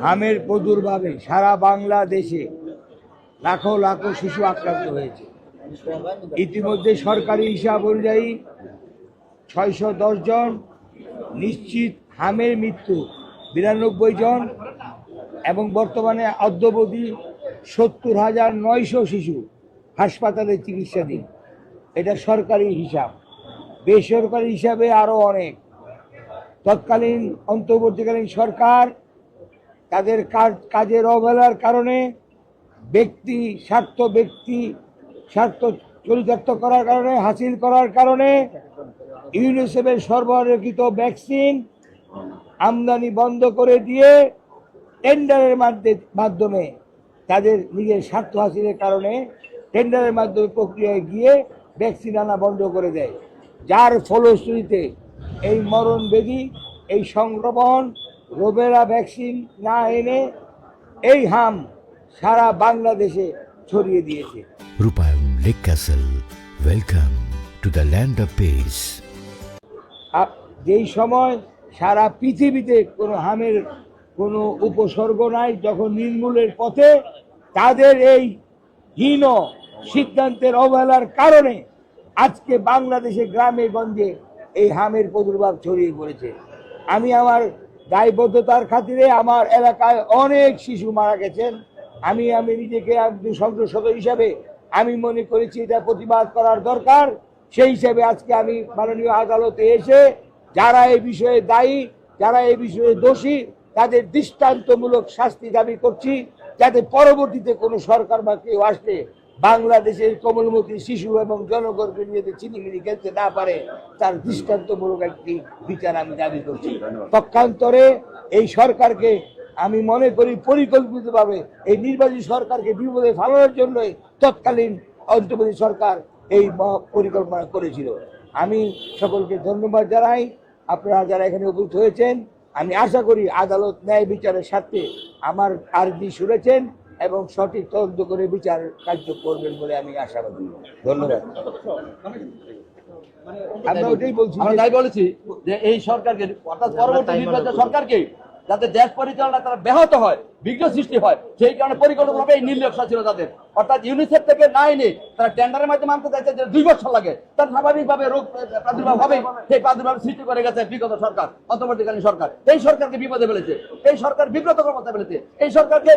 হামের প্রাদুর্ভাবে সারা বাংলাদেশে লাখো লাখো শিশু আক্রান্ত হয়েছে। ইতিমধ্যে সরকারি হিসাব অনুযায়ী 610 জন নিশ্চিত হামের মৃত্যু 92 জন এবং বর্তমানে অদ্যাবধি 70,900 শিশু হাসপাতালে চিকিৎসাধীন। এটা সরকারি হিসাব। বেসরকারি হিসাবে আরও অনেক। তৎকালীন অন্তর্বর্তীকালীন সরকার তাদের কাজের অবহেলার কারণে ব্যক্তি স্বার্থ চরিতার্থ করার কারণে হাসিল করার কারণে ইউনিসেফের সরবরাহকৃত ভ্যাকসিন আমদানি বন্ধ করে দিয়ে টেন্ডারের মাধ্যমে তাদের নিজের স্বার্থ হাসিলের কারণে টেন্ডারের মাধ্যমে প্রক্রিয়ায় গিয়ে ভ্যাকসিন আনা বন্ধ করে দেয়, যার ফলশ্রুতিতে এই মরণবেদী, এই সংক্রমণ, রোবেলা ভ্যাকসিন না এনে এই হাম সারা বাংলাদেশে ছড়িয়ে দিয়েছে। রূপায়ণ lake castle, welcome to the land of piece. যেই সময় সারা পৃথিবীতে কোনো হামের কোনো উপসর্গ নাই, যখন নির্মূলের পথে তাদের এই হীন সিদ্ধান্তের অবহেলার কারণে আজকে বাংলাদেশে গ্রামে গঞ্জে এই হামের প্রাদুর্ভাব ছড়িয়ে পড়েছে। আমি আমার দায়বদ্ধতার খাতিরে আমার এলাকায় অনেক শিশু মারা গেছেন। আমি নিজেকে একজন সংসদ সদস্য হিসাবে আমি মনে করেছি এটা প্রতিবাদ করার দরকার। সেই হিসাবে আজকে আমি মাননীয় আদালতে এসে যারা এই বিষয়ে দায়ী, যারা এই বিষয়ে দোষী, তাদের দৃষ্টান্তমূলক শাস্তি দাবি করছি, যাতে পরবর্তীতে কোনো সরকার বা কেউ আসলে বাংলাদেশের কোমলমতি শিশু এবং জনগণকে নিয়ে চিনিমিনি খেলতে না পারে, তার দৃষ্টান্তমূলক একটি বিচার আমি দাবি করছি। পক্ষান্তরে এই সরকারকে আমি মনে করি পরিকল্পিতভাবে এই নির্বাচিত সরকারকে বিপদে ফেলানোর জন্যই তৎকালীন অন্তর্বর্তী সরকার এই পরিকল্পনা করেছিল। আমি সকলকে ধন্যবাদ জানাই, আপনারা যারা এখানে উপস্থিত হয়েছেন। আমি আশা করি আদালত ন্যায় বিচারের স্বার্থে আমার আর্জি শুনেছেন এবং সঠিক তদন্ত করে বিচার কার্য করবেন বলে আমি আশাবাদী। ধন্যবাদ। আমরা ওটাই বলছি যে এই সরকারকে, অর্থাৎ পরবর্তী নির্বাচিত সরকারকে যাতে দেশ পরিচালনা তারা ব্যাহত হয়, বিঘ্ন সৃষ্টি হয়, সেই কারণে পরিকল্পনাভাবে এই নির্লক্ষ্য ছিল তাদের। অর্থাৎ ইউনিসেফ থেকে না এনে তারা টেন্ডারের মাধ্যমে আনতে চাইছে যে 2 বছর লাগে, তার স্বাভাবিকভাবে রোগ প্রাদুর্ভাব হবে। সেই প্রাদুর্ভাব সৃষ্টি করে গেছে বিগত সরকার, অন্তর্বর্তীকালীন সরকার। এই সরকারকে বিপদে ফেলেছে, এই সরকার বিব্রত ক্ষমতা ফেলেছে, এই সরকারকে